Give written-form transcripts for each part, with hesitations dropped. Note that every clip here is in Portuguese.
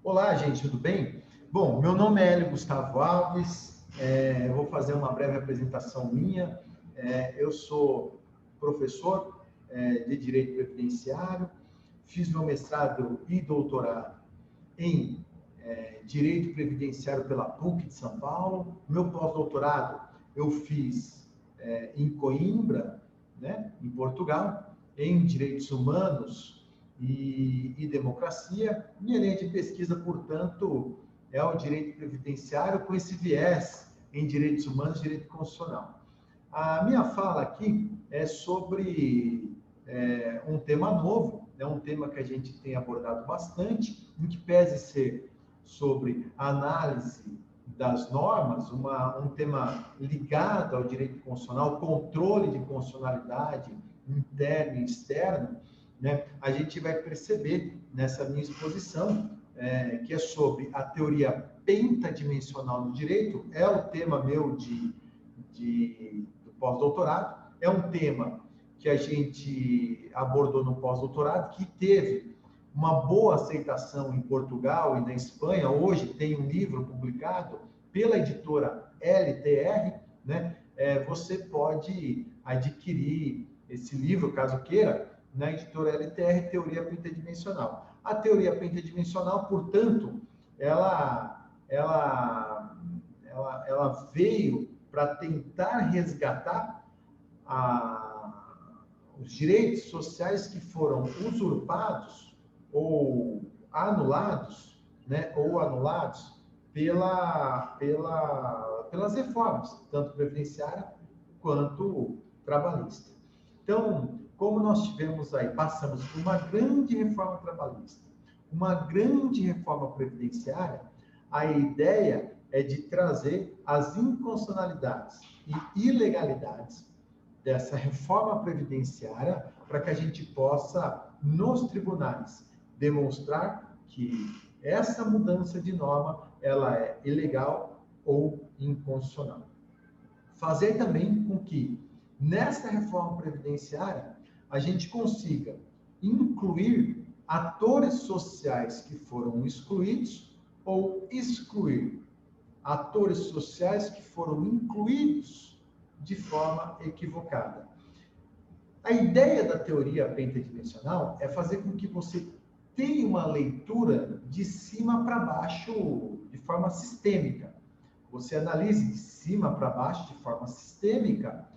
Olá, gente, tudo bem? Bom, meu nome é Hélio Gustavo Alves, eu vou fazer uma breve apresentação minha. Eu sou professor de Direito Previdenciário, fiz meu mestrado e doutorado em Direito Previdenciário pela PUC de São Paulo. Meu pós-doutorado eu fiz em Coimbra, né, em Portugal, em Direitos Humanos e democracia. Minha linha de pesquisa, portanto, é o direito previdenciário com esse viés em direitos humanos e direito constitucional. A minha fala aqui é sobre um tema novo, é um tema que a gente tem abordado bastante, em que pese ser sobre a análise das normas, um tema ligado ao direito constitucional, controle de constitucionalidade interno e externo, né? A gente vai perceber nessa minha exposição que é sobre a teoria pentadimensional do direito, é o tema meu do pós-doutorado, é um tema que a gente abordou no pós-doutorado, que teve uma boa aceitação em Portugal e na Espanha. Hoje tem um livro publicado pela editora LTR, né? Você pode adquirir esse livro, caso queira, na editora LTR, Teoria Pentadimensional. A teoria pentadimensional, portanto, ela veio para tentar resgatar os direitos sociais que foram usurpados ou anulados, né, ou anulados pelas reformas, tanto previdenciária quanto trabalhista. Então, como nós tivemos aí, passamos por uma grande reforma trabalhista, uma grande reforma previdenciária, a ideia é de trazer as inconstitucionalidades e ilegalidades dessa reforma previdenciária para que a gente possa, nos tribunais, demonstrar que essa mudança de norma ela é ilegal ou inconstitucional. Fazer também com que, nessa reforma previdenciária, a gente consiga incluir atores sociais que foram excluídos ou excluir atores sociais que foram incluídos de forma equivocada. A ideia da teoria pentadimensional é fazer com que você tenha uma leitura de cima para baixo, de forma sistêmica. Você analise de cima para baixo, de forma sistêmica,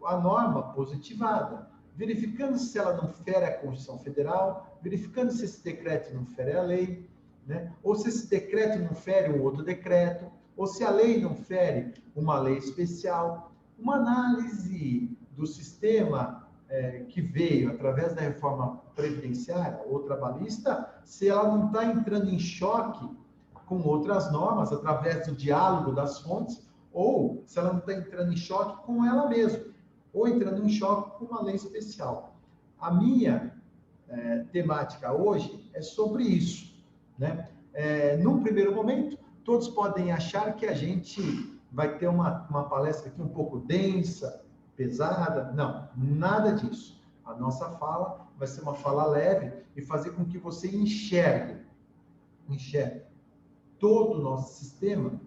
a norma positivada, verificando se ela não fere a Constituição Federal, verificando se esse decreto não fere a lei, né? Ou se esse decreto não fere um outro decreto, ou se a lei não fere uma lei especial. Uma análise do sistema que veio através da reforma previdenciária ou trabalhista, se ela não está entrando em choque com outras normas, através do diálogo das fontes, ou se ela não está entrando em choque com ela mesma, ou entrando em choque com uma lei especial. A minha temática hoje é sobre isso, né? Num primeiro momento, todos podem achar que a gente vai ter uma palestra aqui um pouco densa, pesada. Não, nada disso. A nossa fala vai ser uma fala leve e fazer com que você enxergue todo o nosso sistema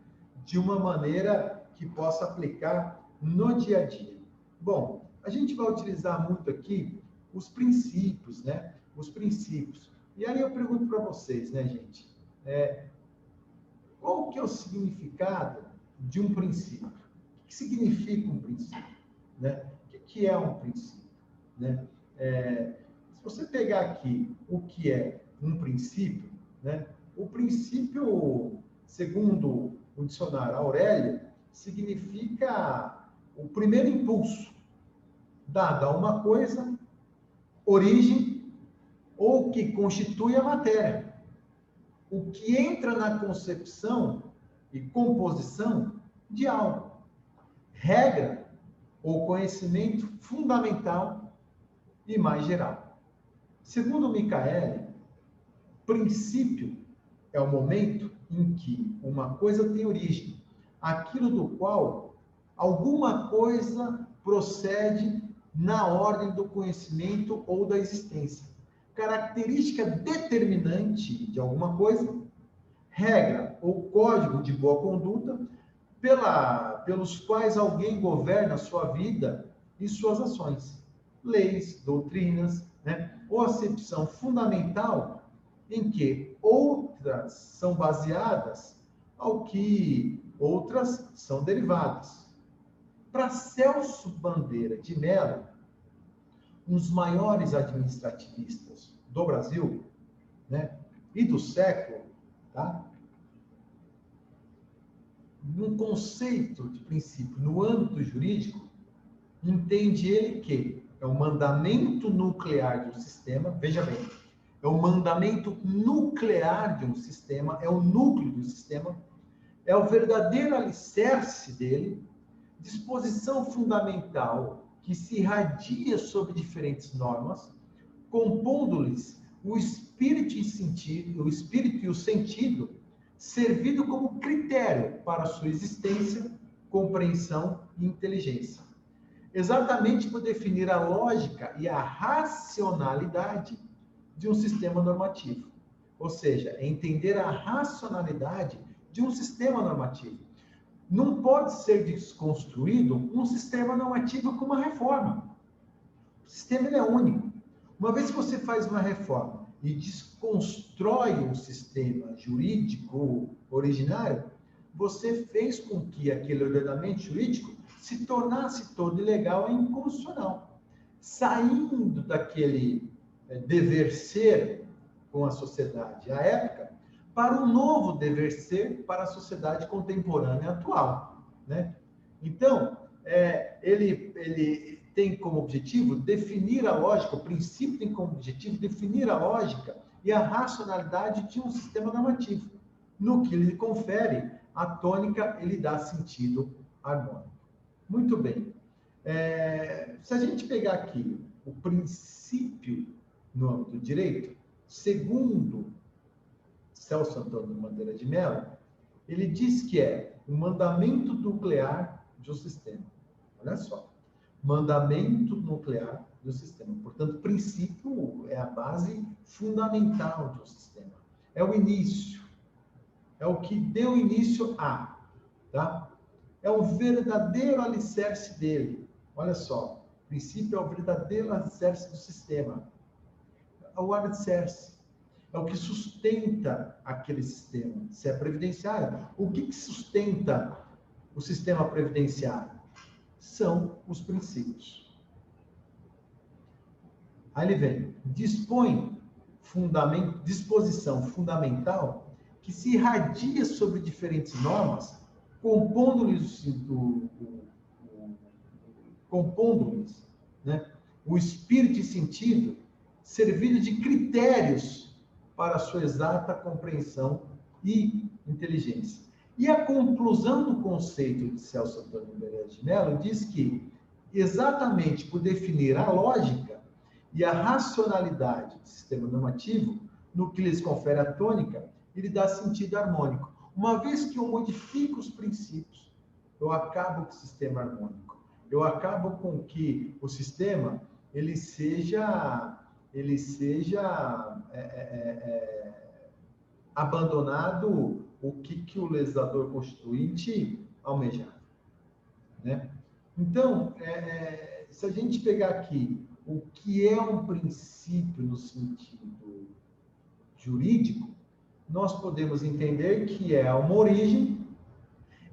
de uma maneira que possa aplicar no dia a dia. Bom, a gente vai utilizar muito aqui os princípios, né? Os princípios. E aí eu pergunto para vocês, né, gente? Qual que é o significado de um princípio? O que significa um princípio? Né? O que é um princípio? Né? Se você pegar aqui o que é um princípio, né? O princípio, segundo o dicionário Aurélio, significa o primeiro impulso dado a uma coisa, origem, ou que constitui a matéria. O que entra na concepção e composição de algo. Regra ou conhecimento fundamental e mais geral. Segundo Michaeli, princípio é o momento em que uma coisa tem origem, aquilo do qual alguma coisa procede na ordem do conhecimento ou da existência. característica determinante de alguma coisa, regra ou código de boa conduta, pelos quais alguém governa a sua vida e suas ações, leis, doutrinas, né? Ou acepção fundamental em que outras são baseadas ao que outras são derivadas. Para Celso Bandeira de Mello, um dos maiores administrativistas do Brasil, né, e do século, tá? Num conceito de princípio no âmbito jurídico, entende ele que é o mandamento nuclear de um sistema, veja bem, é o mandamento nuclear de um sistema, é o núcleo do sistema, é o verdadeiro alicerce dele, disposição fundamental que se irradia sobre diferentes normas, compondo-lhes o espírito e o sentido, servido como critério para sua existência, compreensão e inteligência. Exatamente por definir a lógica e a racionalidade de um sistema normativo. Ou seja, é entender a racionalidade de um sistema normativo. Não pode ser desconstruído um sistema normativo com uma reforma. O sistema ele é único. Uma vez que você faz uma reforma e desconstrói um sistema jurídico originário, você fez com que aquele ordenamento jurídico se tornasse todo ilegal e inconstitucional. Saindo daquele dever ser com a sociedade à época, para um novo dever ser para a sociedade contemporânea atual, né? Então, ele tem como objetivo definir a lógica, o princípio tem como objetivo definir a lógica e a racionalidade de um sistema normativo. No que ele confere, a tônica, ele dá sentido harmônico. Muito bem. Se a gente pegar aqui o princípio no âmbito do direito, segundo Celso Antônio Bandeira de Mello, ele diz que é o mandamento nuclear de um sistema. Olha só. Mandamento nuclear do sistema. Portanto, princípio é a base fundamental de um sistema. É o início. É o que deu início a. Tá? É o verdadeiro alicerce dele. Olha só. O princípio é o verdadeiro alicerce do sistema. É o alicerce. É o que sustenta aquele sistema. Se é previdenciário, o que sustenta o sistema previdenciário? São os princípios. Aí ele vem, disposição fundamental que se irradia sobre diferentes normas, compondo-lhes, né, o espírito e sentido, servindo de critérios para a sua exata compreensão e inteligência. E a conclusão do conceito de Celso Antônio Bandeira de Mello diz que, exatamente por definir a lógica e a racionalidade do sistema normativo, no que lhes confere a tônica, ele dá sentido harmônico. Uma vez que eu modifico os princípios, eu acabo com o sistema harmônico. Eu acabo com que o sistema ele seja abandonado o que o legislador constituinte almejava, né? Então, se a gente pegar aqui o que é um princípio no sentido jurídico, nós podemos entender que é uma origem,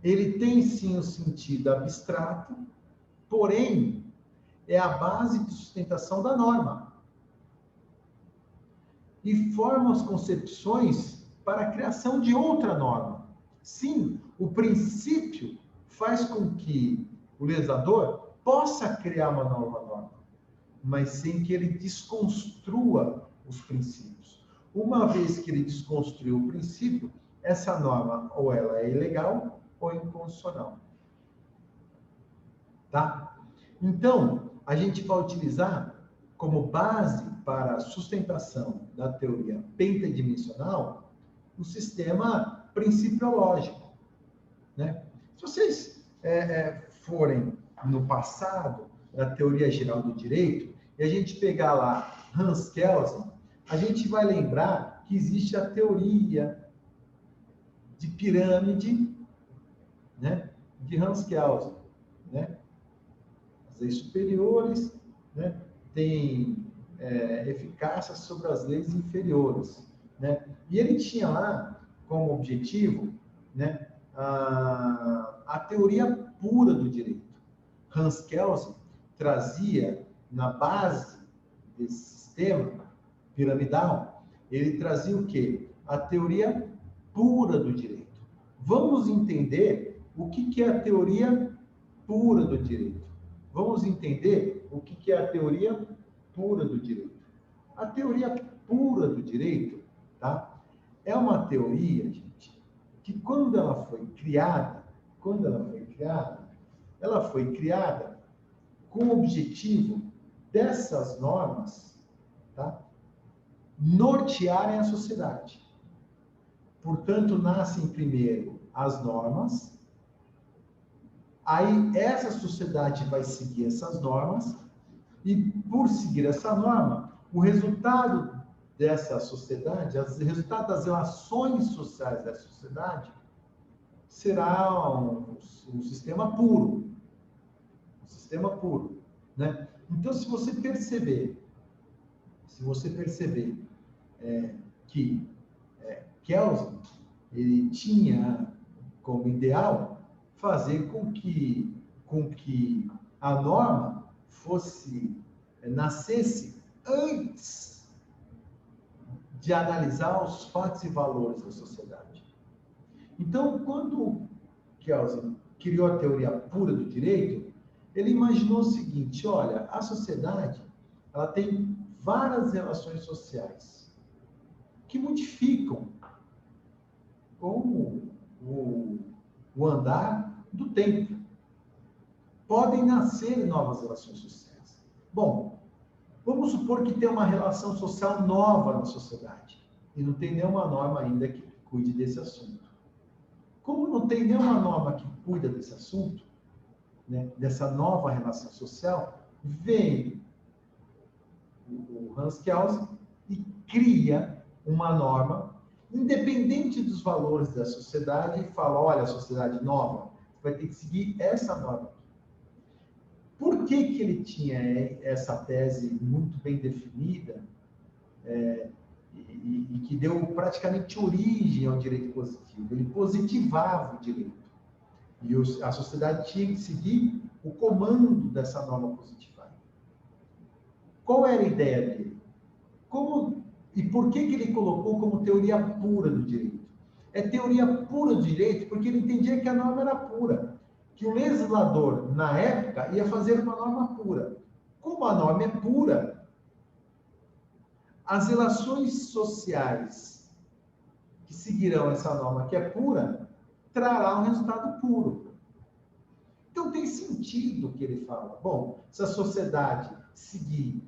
ele tem sim um sentido abstrato, porém, é a base de sustentação da norma e forma as concepções para a criação de outra norma. Sim, o princípio faz com que o legislador possa criar uma nova norma, mas sem que ele desconstrua os princípios. Uma vez que ele desconstruiu o princípio, essa norma ou ela é ilegal ou inconstitucional. Tá? Então, a gente vai utilizar como base para a sustentação da teoria pentadimensional o sistema principiológico, né? Se vocês forem no passado da teoria geral do direito e a gente pegar lá Hans Kelsen, a gente vai lembrar que existe a teoria de pirâmide, né, de Hans Kelsen, né? As leis superiores, né, têm eficácia sobre as leis inferiores, né? E ele tinha lá como objetivo, né, a teoria pura do direito. Hans Kelsen trazia na base desse sistema piramidal, ele trazia o quê? A teoria pura do direito. Vamos entender o que é a teoria pura do direito. Vamos entender o que é a teoria pura do direito. A teoria pura do direito, tá? É uma teoria, gente, que quando ela foi criada, ela foi criada com o objetivo dessas normas, tá, nortearem a sociedade. Portanto, nascem primeiro as normas, aí essa sociedade vai seguir essas normas, e por seguir essa norma, o resultado dessa sociedade, o resultado das relações sociais dessa sociedade, será um sistema puro. Um sistema puro, né? Então, se você perceber que Kelsen, ele tinha como ideal fazer com que a norma nascesse antes de analisar os fatos e valores da sociedade. Então, quando Kelsen criou a teoria pura do direito, ele imaginou o seguinte: olha, a sociedade ela tem várias relações sociais que modificam com o andar do tempo. Podem nascer novas relações sociais. Bom, vamos supor que tem uma relação social nova na sociedade e não tem nenhuma norma ainda que cuide desse assunto. Como não tem nenhuma norma que cuida desse assunto, né, dessa nova relação social, vem o Hans Kelsen e cria uma norma independente dos valores da sociedade e fala: olha, sociedade nova, você vai ter que seguir essa norma. Por que ele tinha essa tese muito bem definida e que deu praticamente origem ao direito positivo? Ele positivava o direito. E a sociedade tinha que seguir o comando dessa norma positivada. Qual era a ideia dele? E por que ele colocou como teoria pura do direito? É teoria pura do direito porque ele entendia que a norma era pura, que o legislador, na época, ia fazer uma norma pura. Como a norma é pura, as relações sociais que seguirão essa norma que é pura, trará um resultado puro. Então tem sentido o que ele fala. Bom, se a sociedade seguir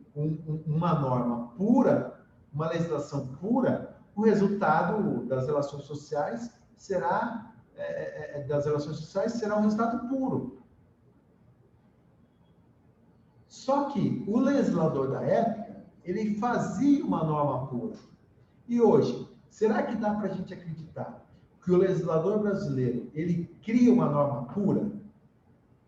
uma norma pura, uma legislação pura, o resultado das relações sociais será um resultado puro. Só que o legislador da época, ele fazia uma norma pura. E hoje, será que dá para a gente acreditar que o legislador brasileiro, ele cria uma norma pura?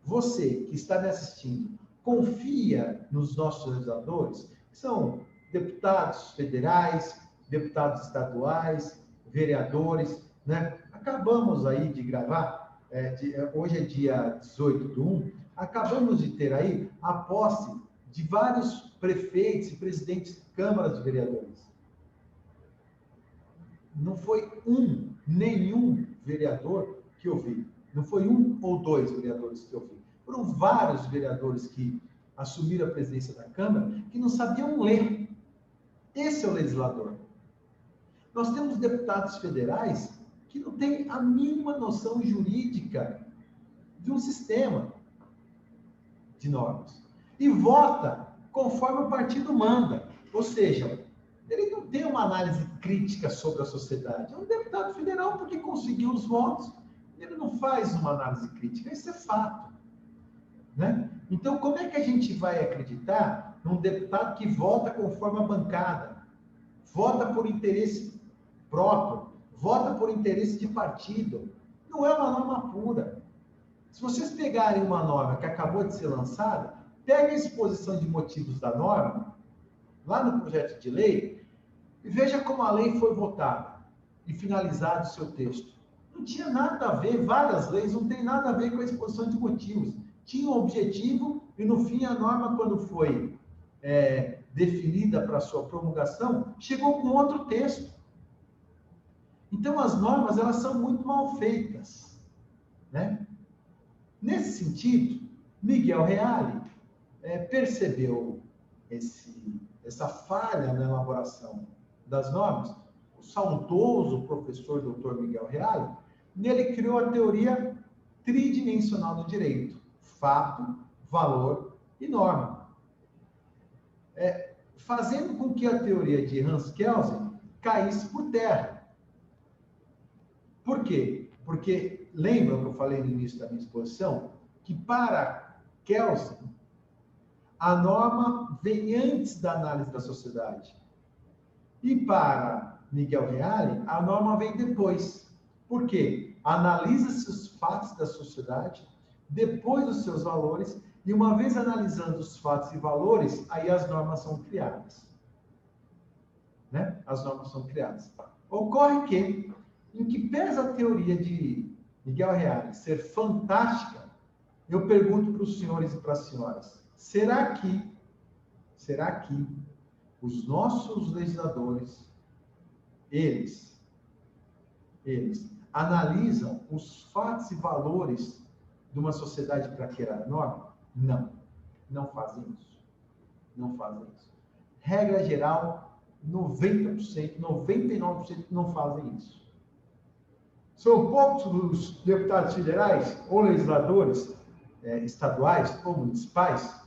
Você que está me assistindo, confia nos nossos legisladores, que são deputados federais, deputados estaduais, vereadores, né? Acabamos aí de gravar, hoje é dia 18/1, acabamos de ter aí a posse de vários prefeitos e presidentes de câmaras de vereadores. Não foi nenhum vereador que eu vi. Não foi um ou dois vereadores que eu vi. Foram vários vereadores que assumiram a presidência da Câmara que não sabiam ler. Esse é o legislador. Nós temos deputados federais que não têm a mínima noção jurídica de um sistema de normas. E vota conforme o partido manda. Ou seja, ele não tem uma análise crítica sobre a sociedade. É um deputado federal porque conseguiu os votos. Ele não faz uma análise crítica. Isso é fato. Né? Então, como é que a gente vai acreditar num deputado que vota conforme a bancada? vota por interesse próprio, vota por interesse de partido. Não é uma norma pura. Se vocês pegarem uma norma que acabou de ser lançada, peguem a exposição de motivos da norma, lá no projeto de lei, e veja como a lei foi votada e finalizado o seu texto. Não tinha nada a ver, várias leis não tem nada a ver com a exposição de motivos. Tinha um objetivo e, no fim, a norma, quando foi definida para sua promulgação, chegou com outro texto. Então, as normas, elas são muito mal feitas, né? Nesse sentido, Miguel Reale percebeu essa falha na elaboração das normas. O saudoso professor Dr. Miguel Reale, nele criou a teoria tridimensional do direito: fato, valor e norma. Fazendo com que a teoria de Hans Kelsen caísse por terra. Por quê? Porque, lembram que eu falei no início da minha exposição, que para Kelsen, a norma vem antes da análise da sociedade. E para Miguel Reale, a norma vem depois. Por quê? Analisa-se os fatos da sociedade, depois os seus valores, e uma vez analisando os fatos e valores, aí as normas são criadas. Né? As normas são criadas. Ocorre que, em que pesa a teoria de Miguel Reale ser fantástica, eu pergunto para os senhores e para as senhoras, será que os nossos legisladores, eles analisam os fatos e valores de uma sociedade para criar norma? Não, não fazem isso. Não fazem isso. Regra geral, 90%, 99% não fazem isso. São poucos os deputados federais ou legisladores estaduais ou municipais,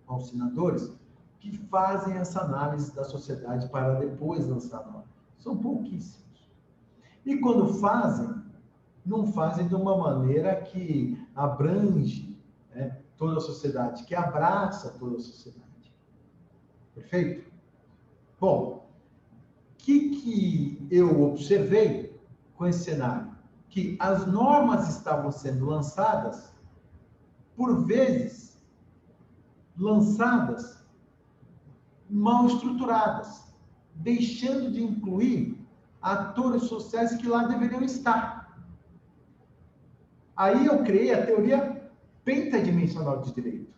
aos senadores, que fazem essa análise da sociedade para depois lançar a norma. São pouquíssimos. E quando fazem, não fazem de uma maneira que abrange toda a sociedade, que abraça toda a sociedade. Perfeito? Bom, o que eu observei com esse cenário? Que as normas estavam sendo lançadas, por vezes, lançadas mal estruturadas, deixando de incluir atores sociais que lá deveriam estar. Aí eu criei a teoria pentadimensional do direito.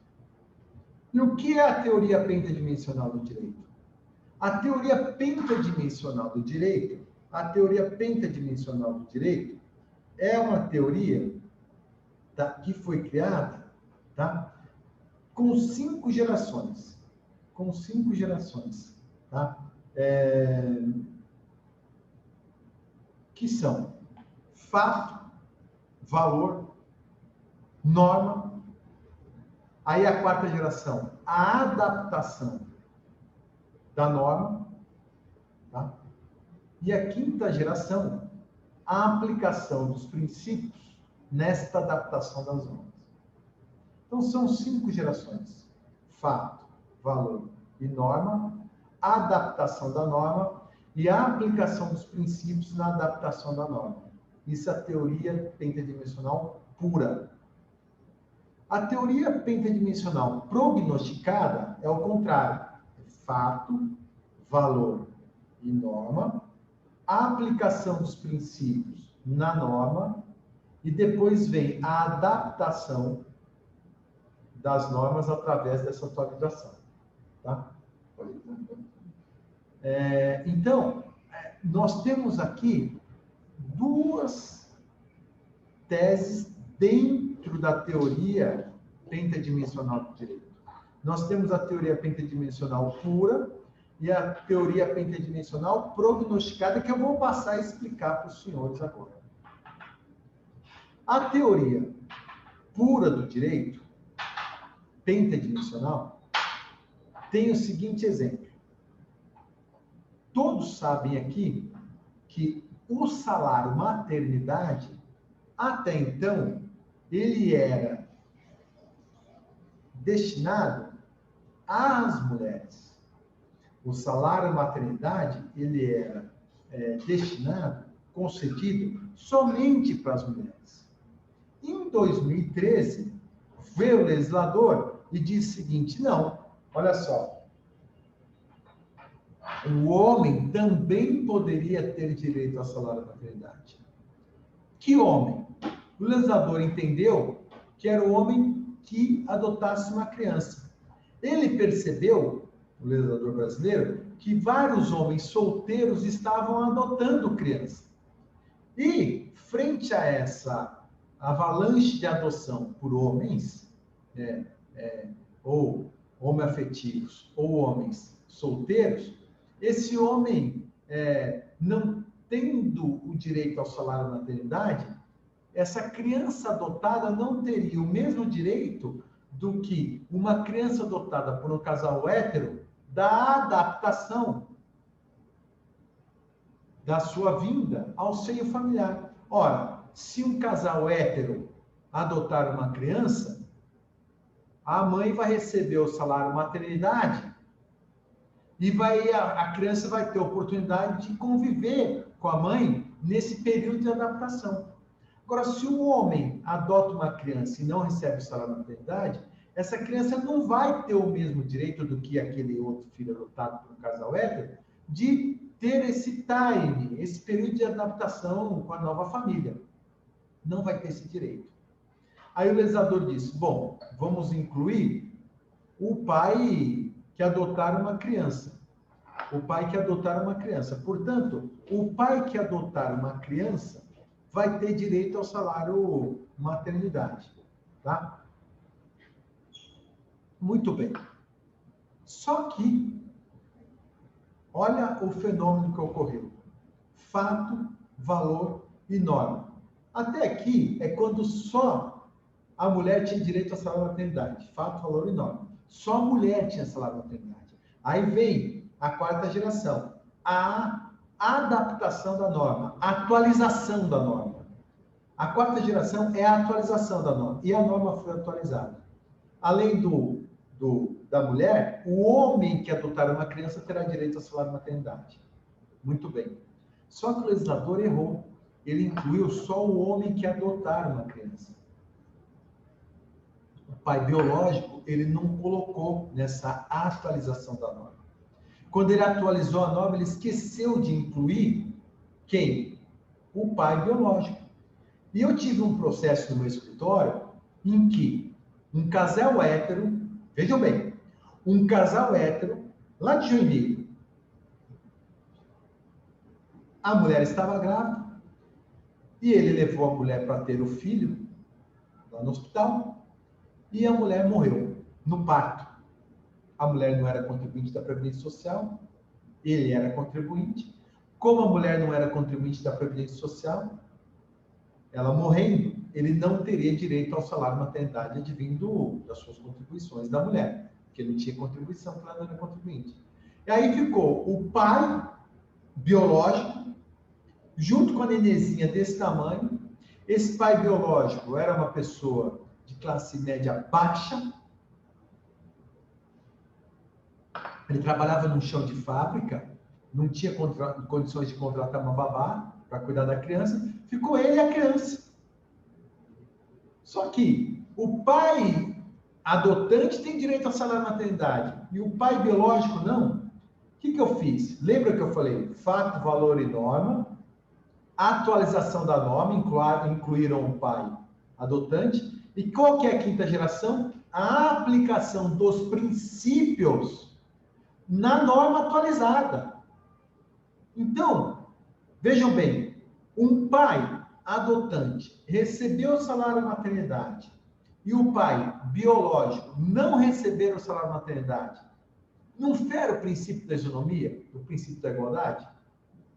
E o que é a teoria pentadimensional do direito? A teoria pentadimensional do direito, é uma teoria que foi criada, com 5 gerações. Tá? Que são fato, valor, norma. Aí a 4ª geração, a adaptação da norma. Tá? E a 5ª geração, a aplicação dos princípios nesta adaptação das normas. Então, são 5 gerações: fato, valor e norma, a adaptação da norma e a aplicação dos princípios na adaptação da norma. Isso é a teoria pentadimensional pura. A teoria pentadimensional prognosticada é o contrário: fato, valor e norma, a aplicação dos princípios na norma e depois vem a adaptação das normas através dessa atualização. Tá? Então, nós temos aqui 2 teses dentro da teoria pentadimensional do direito. Nós temos a teoria pentadimensional pura e a teoria pentadimensional prognosticada, que eu vou passar a explicar para os senhores agora. A teoria pura do direito, pentadimensional, tem o seguinte exemplo. Todos sabem aqui que o salário maternidade, até então, ele era destinado às mulheres. o salário maternidade, ele era destinado, concedido somente para as mulheres. Em 2013, veio o legislador e disse o seguinte, não, olha só, o homem também poderia ter direito ao salário maternidade. Que homem? O legislador entendeu que era o homem que adotasse uma criança. Ele percebeu, o legislador brasileiro, que vários homens solteiros estavam adotando criança. E, frente a essa avalanche de adoção por homens, ou homoafetivos, ou homens solteiros, esse homem, não tendo o direito ao salário maternidade, essa criança adotada não teria o mesmo direito do que uma criança adotada por um casal hétero da adaptação da sua vinda ao seio familiar. Ora, se um casal hétero adotar uma criança, a mãe vai receber o salário maternidade e a criança vai ter a oportunidade de conviver com a mãe nesse período de adaptação. Agora, se um homem adota uma criança e não recebe o salário maternidade, essa criança não vai ter o mesmo direito do que aquele outro filho adotado por um casal hétero de ter esse time, esse período de adaptação com a nova família. Não vai ter esse direito. Aí o legislador disse, bom, vamos incluir o pai que adotar uma criança. O pai que adotar uma criança. Portanto, o pai que adotar uma criança vai ter direito ao salário maternidade, tá? Muito bem. Só que, olha o fenômeno que ocorreu. Fato, valor e norma. Até aqui é quando só a mulher tinha direito ao salário maternidade. Fato, valor e norma. Só a mulher tinha salário maternidade. Aí vem a quarta geração. A adaptação da norma. A atualização da norma. A quarta geração é a atualização da norma. E a norma foi atualizada. Além da mulher, o homem que adotar uma criança terá direito ao salário maternidade. Muito bem. Só que o legislador errou. Ele incluiu só o homem que adotar uma criança. O pai biológico, ele não colocou nessa atualização da norma. Quando ele atualizou a norma, ele esqueceu de incluir quem? O pai biológico. E eu tive um processo no meu escritório em que um casal hétero, vejam bem, um casal hétero, lá de Joinville, a mulher estava grávida e ele levou a mulher para ter o filho lá no hospital e a mulher morreu no parto. A mulher não era contribuinte da Previdência Social, ele era contribuinte. Como a mulher não era contribuinte da Previdência Social, ela morrendo, ele não teria direito ao salário maternidade advindo das suas contribuições da mulher, porque ele tinha contribuição, porque ela não era contribuinte. E aí ficou o pai biológico, junto com a nenenzinha desse tamanho. Esse pai biológico era uma pessoa de classe média baixa. Ele trabalhava num chão de fábrica, não tinha condições de contratar uma babá para cuidar da criança. Ficou ele e a criança. Só que o pai adotante tem direito ao salário maternidade e o pai biológico não. O que eu fiz? Lembra que eu falei? Fato, valor e norma. Atualização da norma, incluíram o pai adotante. E qual que é a quinta geração? A aplicação dos princípios na norma atualizada. Então, vejam bem, um pai adotante recebeu o salário maternidade e o pai biológico não receber o salário maternidade, não fere o princípio da isonomia, o princípio da igualdade?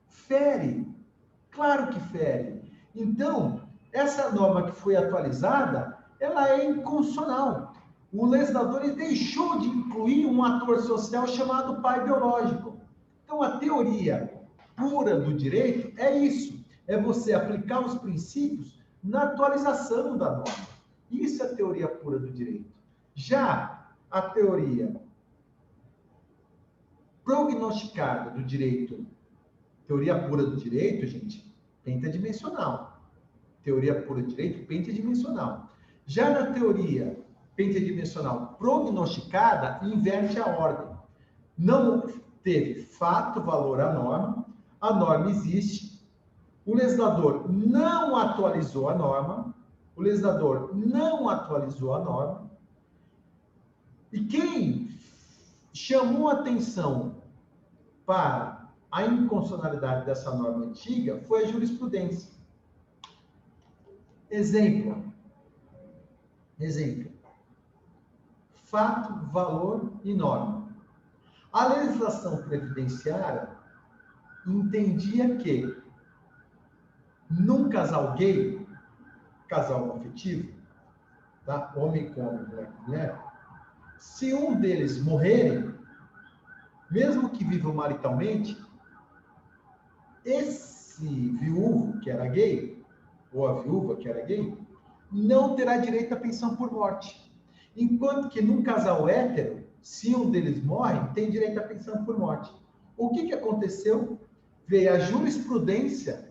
Fere, claro que fere. Então, essa norma que foi atualizada, ela é inconstitucional. O legislador ele deixou de incluir um ator social chamado pai biológico. Então, a teoria pura do direito é isso. É você aplicar os princípios na atualização da norma. Isso é a teoria pura do direito. Já a teoria prognosticada do direito, teoria pura do direito, gente, pentadimensional. Teoria pura do direito, pentadimensional. Já na teoria pentadimensional prognosticada, inverte a ordem. Não teve fato, valor, a norma existe, o legislador não atualizou a norma, e quem chamou atenção para a inconstitucionalidade dessa norma antiga foi a jurisprudência. Exemplo. Fato, valor e norma. A legislação previdenciária entendia que num casal gay, casal afetivo, tá? Homem com homem, mulher com mulher, se um deles morrerem, mesmo que vivam maritalmente, esse viúvo que era gay, ou a viúva que era gay, não terá direito à pensão por morte. Enquanto que num casal hétero, se um deles morre, tem direito à pensão por morte. O que aconteceu? Veio a jurisprudência,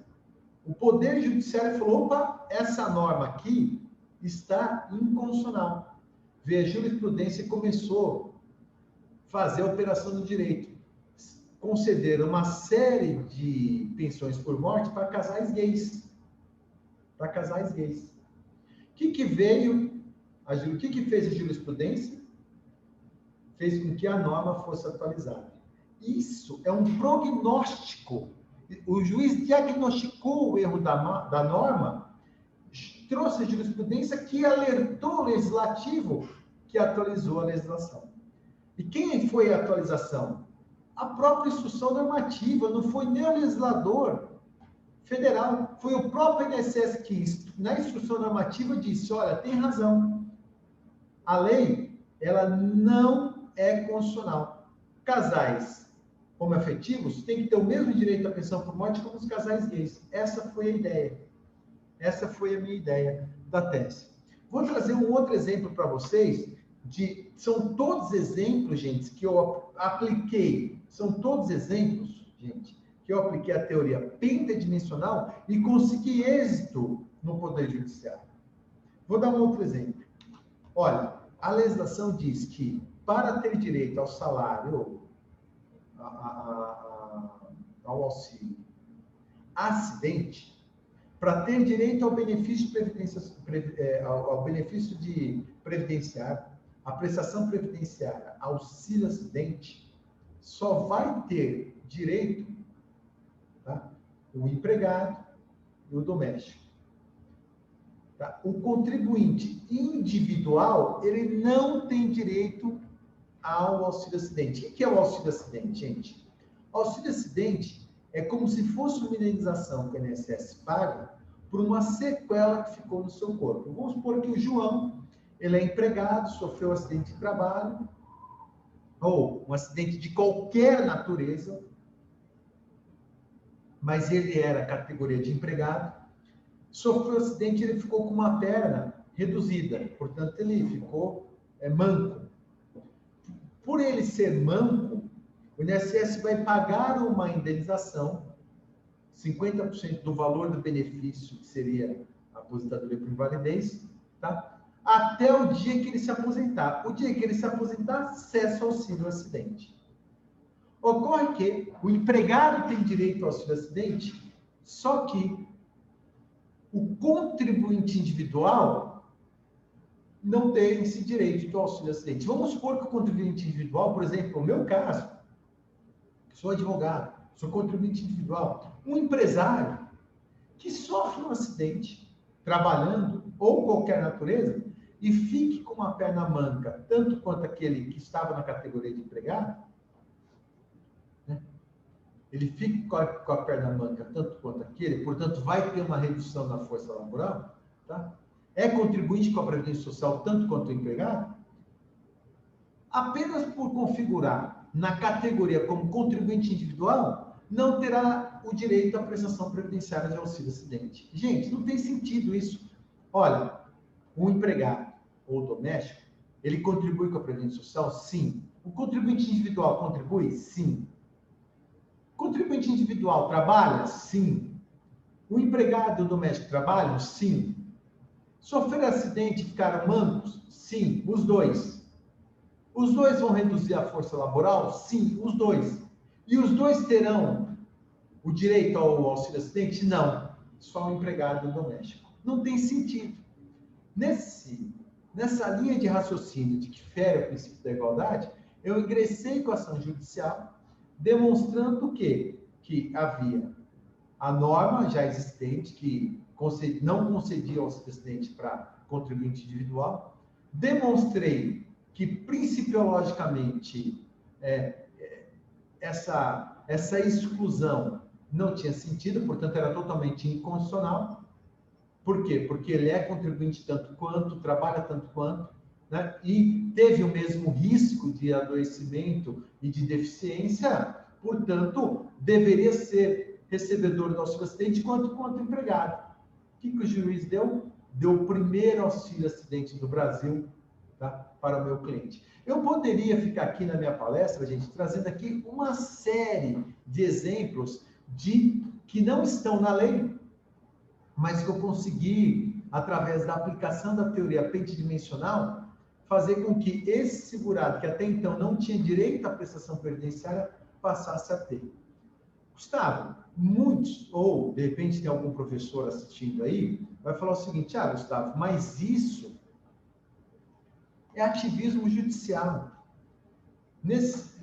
o Poder Judiciário falou, opa, essa norma aqui está inconstitucional. Veio a jurisprudência e começou a fazer a operação do direito. Concederam uma série de pensões por morte para casais gays. O que veio? O que fez a jurisprudência? Fez com que a norma fosse atualizada. Isso é um prognóstico. O juiz diagnosticou o erro da norma, trouxe a jurisprudência que alertou o legislativo que atualizou a legislação. E quem foi a atualização? A própria instrução normativa, não foi nem o legislador federal, foi o próprio INSS que, na instrução normativa, disse, olha, tem razão, a lei, ela não é constitucional. Casais homoafetivos têm que ter o mesmo direito à pensão por morte como os casais gays. Essa foi a ideia. Essa foi a minha ideia da tese. Vou trazer um outro exemplo para vocês, são todos exemplos, gente, que eu apliquei, que eu apliquei a teoria pentadimensional e consegui êxito no Poder Judiciário. Vou dar um outro exemplo. Olha, a legislação diz que para ter direito ao salário, ao auxílio acidente, para ter direito ao benefício de previdenciário, a prestação previdenciária, auxílio acidente, só vai ter direito, tá, o empregado e o doméstico. Tá? O contribuinte individual, ele não tem direito ao auxílio acidente. O que é o auxílio acidente, gente? O auxílio acidente é como se fosse uma indenização que o INSS paga por uma sequela que ficou no seu corpo. Vamos supor que o João, ele é empregado, sofreu um acidente de trabalho, ou um acidente de qualquer natureza, mas ele era categoria de empregado, sofreu um acidente e ele ficou com uma perna reduzida, portanto, ele ficou manco. Por ele ser manco, o INSS vai pagar uma indenização, 50% do valor do benefício, que seria a aposentadoria por invalidez, tá? Até o dia que ele se aposentar. O dia que ele se aposentar, cessa o auxílio acidente. Ocorre que o empregado tem direito ao auxílio acidente, só que o contribuinte individual não tem esse direito do auxílio acidente. Vamos supor que o contribuinte individual, por exemplo, no meu caso, sou advogado, sou contribuinte individual, um empresário que sofre um acidente trabalhando ou qualquer natureza e fique com uma perna manca, tanto quanto aquele que estava na categoria de empregado, né? Ele fique com a perna manca, tanto quanto aquele, portanto, vai ter uma redução na força laboral, tá? É contribuinte com a Previdência Social, tanto quanto o empregado, apenas por configurar na categoria como contribuinte individual, não terá o direito à prestação previdenciária de auxílio acidente. Gente, não tem sentido isso. Olha, um empregado ou doméstico, ele contribui com a Previdência Social? Sim. O contribuinte individual contribui? Sim. O contribuinte individual trabalha? Sim. O empregado e o doméstico trabalham? Sim. Sofrer acidente e ficaram mancos? Sim, os dois. Os dois vão reduzir a força laboral? Sim, os dois. E os dois terão o direito ao auxílio acidente? Não. Só o empregado e o doméstico. Não tem sentido. Nessa linha de raciocínio de que fere o princípio da igualdade, eu ingressei com a ação judicial, demonstrando o quê? Que havia a norma já existente, que não concedia auxílio acidente para contribuinte individual. Demonstrei que, principiologicamente, essa exclusão não tinha sentido, portanto, era totalmente inconstitucional. Por quê? Porque ele é contribuinte tanto quanto, trabalha tanto quanto, né? E teve o mesmo risco de adoecimento e de deficiência, portanto, deveria ser recebedor do auxílio acidente quanto empregado. O que o juiz deu? Deu o primeiro auxílio acidente do Brasil, tá? Para o meu cliente. Eu poderia ficar aqui na minha palestra, gente, trazendo aqui uma série de exemplos que não estão na lei, mas que eu consegui, através da aplicação da teoria pentidimensional, fazer com que esse segurado, que até então não tinha direito à prestação previdenciária, passasse a ter. Gustavo, muitos, ou de repente tem algum professor assistindo aí, vai falar o seguinte: Gustavo, mas isso é ativismo judicial.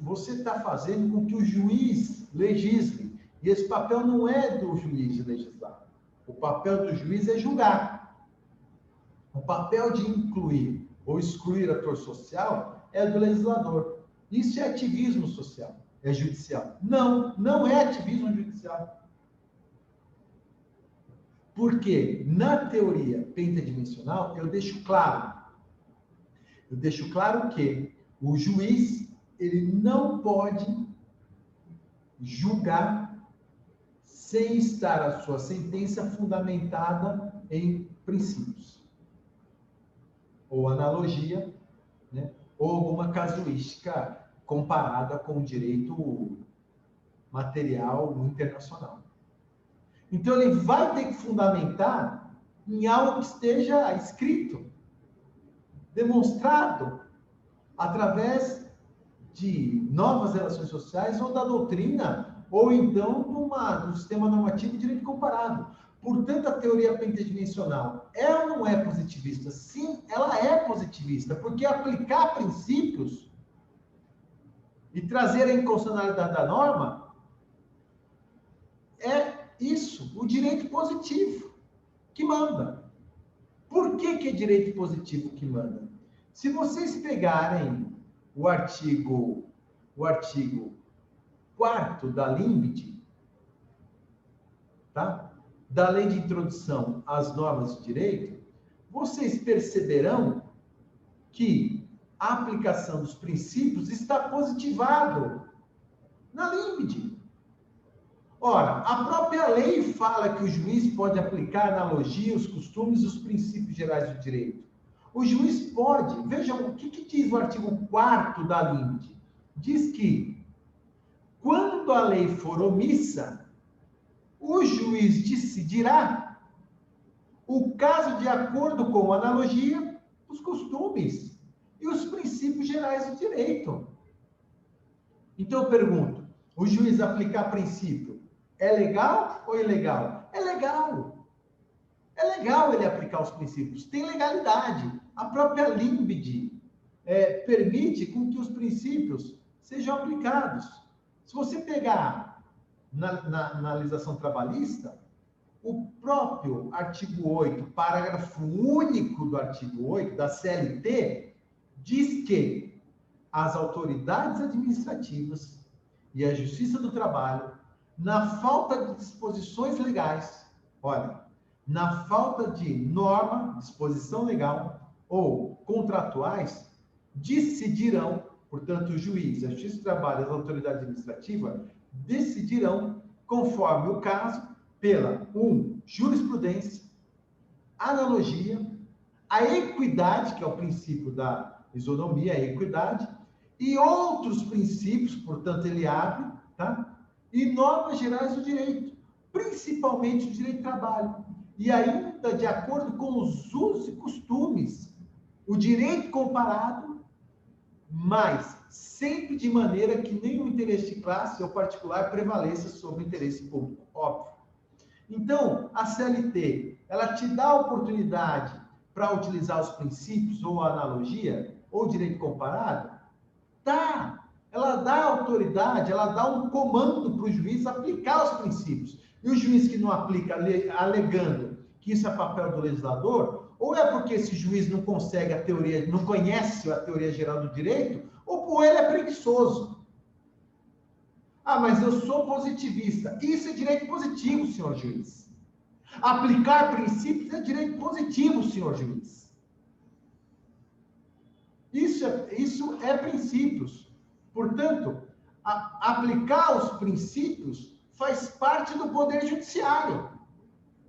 Você está fazendo com que o juiz legisle, e esse papel não é do juiz legislar. O papel do juiz é julgar. O papel de incluir ou excluir ator social é do legislador. Isso é ativismo social, é judicial. Não é ativismo judicial. Porque na teoria pentadimensional eu deixo claro que o juiz ele não pode julgar sem estar a sua sentença fundamentada em princípios, ou analogia, né? Ou alguma casuística comparada com o direito material internacional. Então, ele vai ter que fundamentar em algo que esteja escrito, demonstrado, através de novas relações sociais ou da doutrina, ou então do sistema normativo de direito comparado. Portanto, a teoria pentadimensional é ou não é positivista? Sim, ela é positivista, porque aplicar princípios e trazer a inconstitucionalidade da norma é isso, o direito positivo que manda. Por que é direito positivo que manda? Se vocês pegarem o artigo 4º da LIMBD, tá? Da Lei de Introdução às Normas de Direito, vocês perceberão que a aplicação dos princípios está positivado na LIMBD. Ora, a própria lei fala que o juiz pode aplicar a analogia, os costumes e os princípios gerais do direito. O juiz pode, vejam o que diz o artigo 4º da LIMBD. Diz que, quando a lei for omissa, o juiz decidirá o caso de acordo com a analogia, os costumes e os princípios gerais do direito. Então, eu pergunto, o juiz aplicar princípio é legal ou ilegal? É legal. É legal ele aplicar os princípios, tem legalidade. A própria LIMBD permite com que os princípios sejam aplicados. Se você pegar na legislação trabalhista, o próprio artigo 8, parágrafo único do artigo 8 da CLT, diz que as autoridades administrativas e a Justiça do Trabalho, na falta de disposições legais, olha, na falta de norma, disposição legal ou contratuais, decidirão, portanto, o juiz, a Justiça do Trabalho e as autoridades administrativas decidirão, conforme o caso, pela jurisprudência, analogia, a equidade, que é o princípio da isonomia, a equidade, e outros princípios, portanto, ele abre, tá? E normas gerais do direito, principalmente o direito do trabalho. E ainda, de acordo com os usos e costumes, o direito comparado, mas sempre de maneira que nenhum interesse de classe ou particular prevaleça sobre o interesse público, óbvio. Então, a CLT, ela te dá a oportunidade para utilizar os princípios ou a analogia, ou direito comparado? Dá. Ela dá autoridade, ela dá um comando para o juiz aplicar os princípios. E o juiz que não aplica, alegando que isso é papel do legislador, ou é porque esse juiz não consegue a teoria, não conhece a teoria geral do direito, ou ele é preguiçoso. Ah, mas eu sou positivista. Isso é direito positivo, senhor juiz. Aplicar princípios é direito positivo, senhor juiz. Isso é princípios. Portanto, aplicar os princípios faz parte do poder judiciário.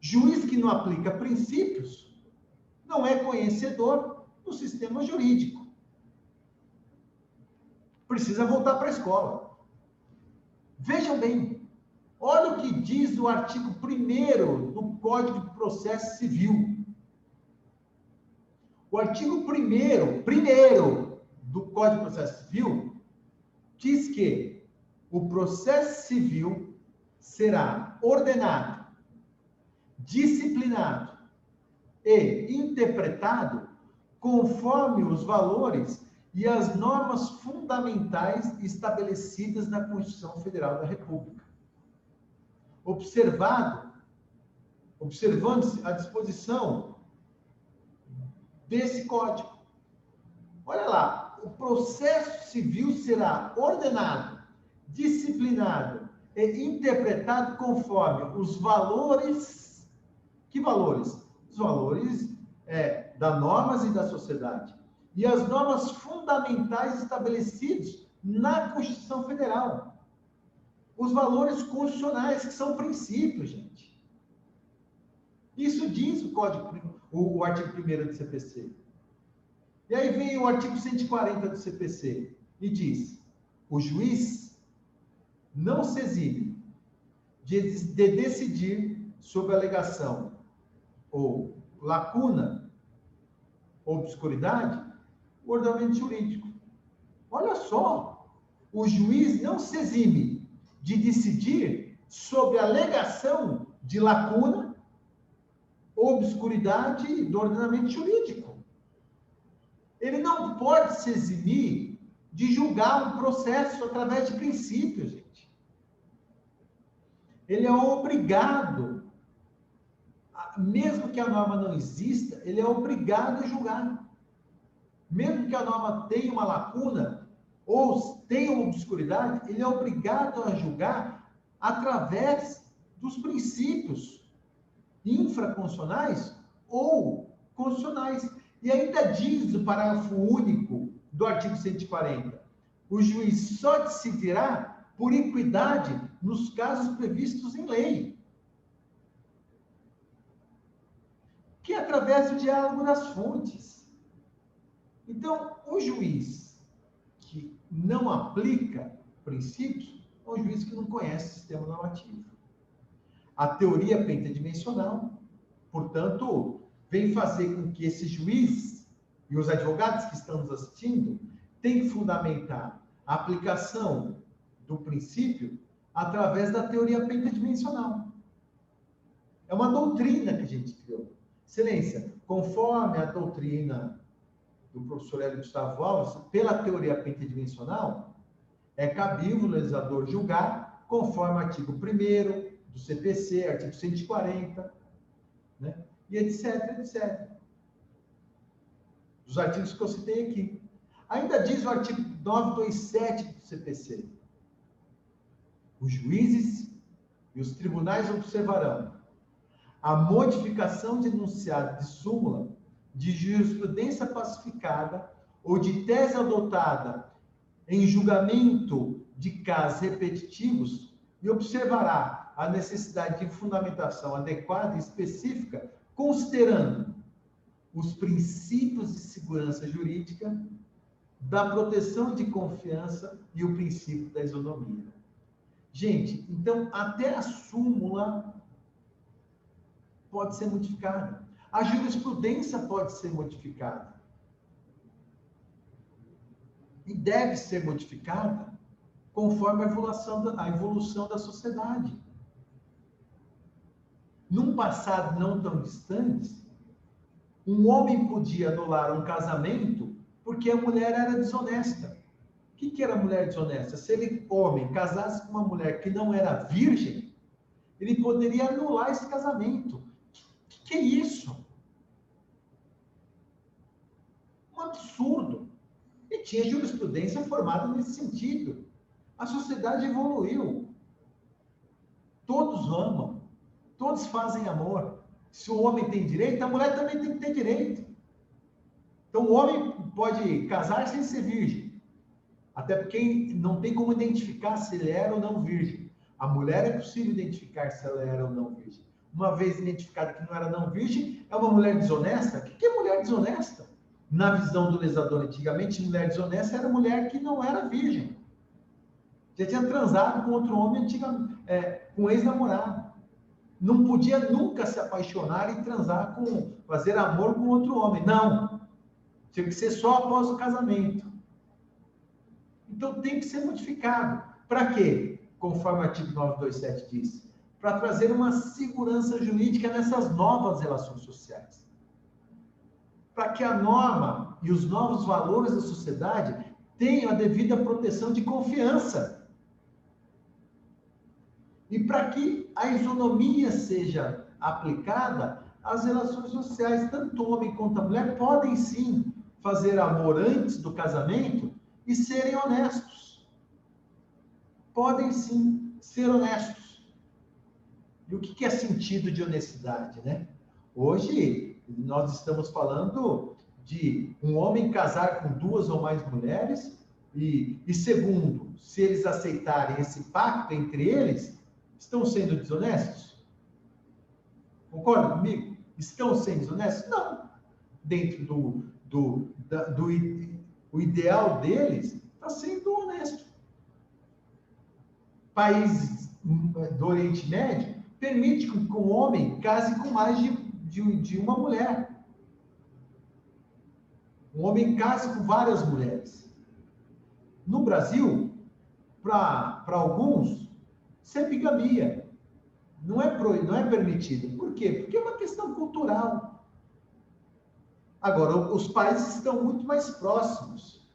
Juiz que não aplica princípios não é conhecedor do sistema jurídico. Precisa voltar para a escola. Vejam bem, olha o que diz o artigo 1º do Código de Processo Civil. O artigo 1º do Código de Processo Civil diz que o processo civil será ordenado, disciplinado e interpretado conforme os valores e as normas fundamentais estabelecidas na Constituição Federal da República. Observando-se a disposição desse código. Olha lá, o processo civil será ordenado, disciplinado e interpretado conforme os valores. Que valores? Os valores das normas e da sociedade. E as normas fundamentais estabelecidas na Constituição Federal. Os valores constitucionais, que são princípios, gente. Isso diz o artigo 1º do CPC. E aí vem o artigo 140 do CPC e diz: o juiz não se exime de decidir sobre alegação ou lacuna ou obscuridade o ordenamento jurídico. Olha só, o juiz não se exime de decidir sobre a alegação de lacuna ou obscuridade do ordenamento jurídico. Ele não pode se eximir de julgar um processo através de princípios, gente. Ele é obrigado, mesmo que a norma não exista, ele é obrigado a julgar. Mesmo que a norma tenha uma lacuna ou tenha uma obscuridade, ele é obrigado a julgar através dos princípios infraconstitucionais ou constitucionais. E ainda diz o parágrafo único do artigo 140, o juiz só decidirá por equidade nos casos previstos em lei. Que é através do diálogo das fontes. Então, o juiz que não aplica princípios é um juiz que não conhece o sistema normativo. A teoria pentadimensional, portanto, vem fazer com que esse juiz e os advogados que estão nos assistindo tenham que fundamentar a aplicação do princípio através da teoria pentadimensional. É uma doutrina que a gente criou. Excelência, conforme a doutrina do professor Hélio Gustavo Alves, pela teoria pentadimensional, é cabível o legislador julgar conforme o artigo 1º do CPC, artigo 140, né? E etc, etc. Dos artigos que eu citei aqui. Ainda diz o artigo 927 do CPC. Os juízes e os tribunais observarão a modificação de enunciado de súmula, de jurisprudência pacificada ou de tese adotada em julgamento de casos repetitivos e observará a necessidade de fundamentação adequada e específica, considerando os princípios de segurança jurídica da proteção de confiança e o princípio da isonomia. Gente, então até a súmula pode ser modificada. A jurisprudência pode ser modificada. E deve ser modificada conforme a evolução da sociedade. Num passado não tão distante, um homem podia anular um casamento porque a mulher era desonesta. O que era a mulher desonesta? Se ele, homem, casasse com uma mulher que não era virgem, ele poderia anular esse casamento. O que é isso? Um absurdo. E tinha jurisprudência formada nesse sentido. A sociedade evoluiu. Todos amam. Todos fazem amor. Se o homem tem direito, a mulher também tem que ter direito. Então, o homem pode casar sem ser virgem. Até porque não tem como identificar se ele era ou não virgem. A mulher é possível identificar se ela era ou não virgem. Uma vez identificada que não era não virgem, é uma mulher desonesta? O que é mulher desonesta? Na visão do legislador, antigamente, mulher desonesta era mulher que não era virgem. Já tinha transado com outro homem, com um ex-namorado. Não podia nunca se apaixonar e transar fazer amor com outro homem. Não. Tinha que ser só após o casamento. Então tem que ser modificado. Para quê? Conforme o artigo 927 diz. Para trazer uma segurança jurídica nessas novas relações sociais. Para que a norma e os novos valores da sociedade tenham a devida proteção de confiança. E para que a isonomia seja aplicada, as relações sociais, tanto o homem quanto a mulher, podem sim fazer amor antes do casamento e serem honestos. Podem sim ser honestos. E o que é sentido de honestidade, né? Hoje, nós estamos falando de um homem casar com 2 ou mais mulheres e segundo, se eles aceitarem esse pacto entre eles, estão sendo desonestos? Concorda comigo? Estão sendo desonestos? Não. Dentro o ideal deles está sendo honesto. Países do Oriente Médio permite que um homem case com mais de uma mulher. Um homem case com várias mulheres. No Brasil, para alguns, isso é bigamia. Não é permitido. Por quê? Porque é uma questão cultural. Agora, os países estão muito mais próximos.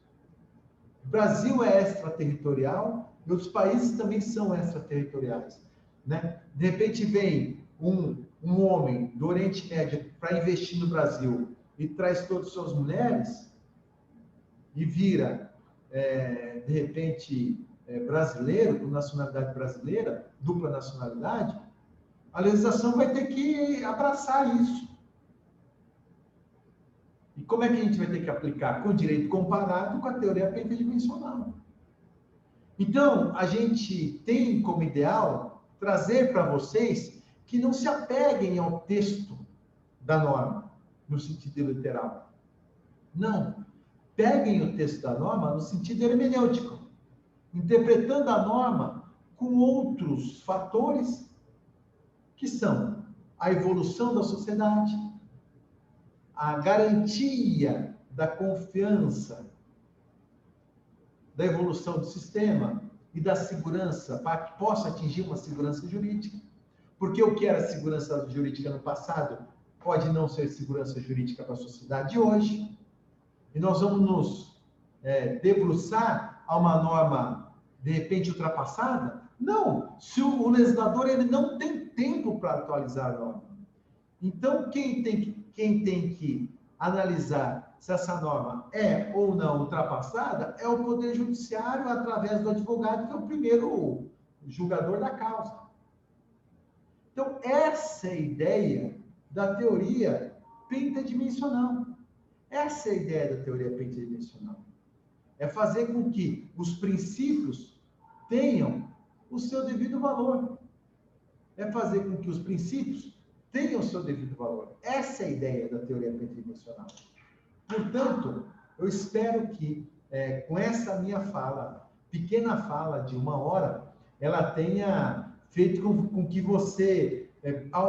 O Brasil é extraterritorial e outros países também são extraterritoriais. Né? De repente vem um homem do Oriente Médio para investir no Brasil e traz todas as suas mulheres e vira, de repente, brasileiro, com nacionalidade brasileira, dupla nacionalidade, a legislação vai ter que abraçar isso. E como é que a gente vai ter que aplicar? Com o direito comparado com a teoria pentadimensional. Então, a gente tem como ideal trazer para vocês que não se apeguem ao texto da norma, no sentido literal. Não. Peguem o texto da norma no sentido hermenêutico, interpretando a norma com outros fatores que são a evolução da sociedade, a garantia da confiança, da evolução do sistema e da segurança, para que possa atingir uma segurança jurídica. Porque o que era segurança jurídica no passado pode não ser segurança jurídica para a sociedade hoje. E nós vamos nos debruçar a uma norma, de repente, ultrapassada? Não! Se o legislador ele não tem tempo para atualizar a norma. Então, quem tem que analisar se essa norma é ou não ultrapassada é o Poder Judiciário, através do advogado, que é o primeiro julgador da causa. Então, essa é a ideia da teoria pentadimensional. Essa é a ideia da teoria pentadimensional. É fazer com que os princípios tenham o seu devido valor. É fazer com que os princípios tenham o seu devido valor. Essa é a ideia da teoria pentadimensional. Portanto, eu espero que com essa minha fala, pequena fala de 1 hora, ela tenha feito com que você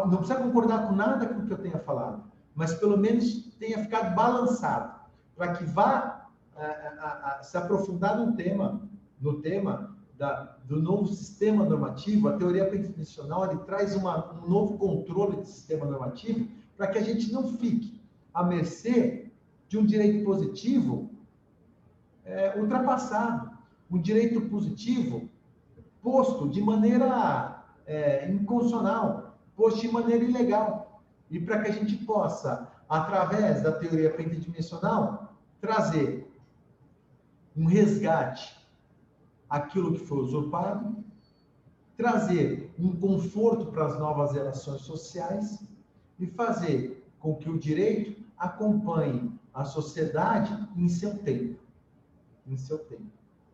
não precisa concordar com nada com o que eu tenha falado, mas pelo menos tenha ficado balançado, para que vá se aprofundar no tema do novo sistema normativo. A teoria pentadimensional ele traz um novo controle de sistema normativo para que a gente não fique à mercê de um direito positivo ultrapassado, um direito positivo posto de maneira inconstitucional, posto de maneira ilegal, e para que a gente possa, através da teoria pentadimensional, trazer um resgate àquilo que foi usurpado, trazer um conforto para as novas relações sociais e fazer com que o direito acompanhe a sociedade em seu tempo.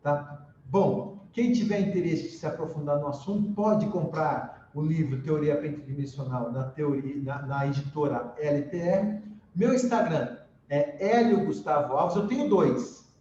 Tá? Bom, quem tiver interesse de se aprofundar no assunto, pode comprar o livro Teoria Pentadimensional na editora LTR. Meu Instagram é Hélio Gustavo Alves. Eu tenho 2,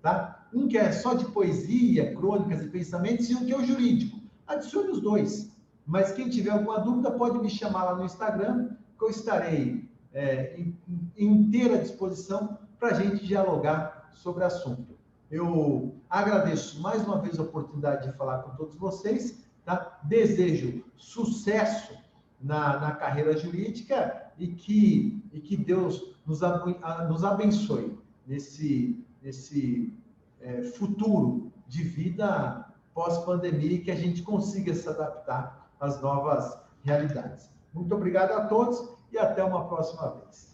tá? Um que é só de poesia, crônicas e pensamentos, e um que é o jurídico. Adicione os 2. Mas quem tiver alguma dúvida, pode me chamar lá no Instagram, que eu estarei em inteira disposição para a gente dialogar sobre o assunto. Eu agradeço mais uma vez a oportunidade de falar com todos vocês, tá? Desejo sucesso na carreira jurídica e que Deus nos abençoe nesse futuro de vida pós-pandemia e que a gente consiga se adaptar às novas realidades. Muito obrigado a todos e até uma próxima vez.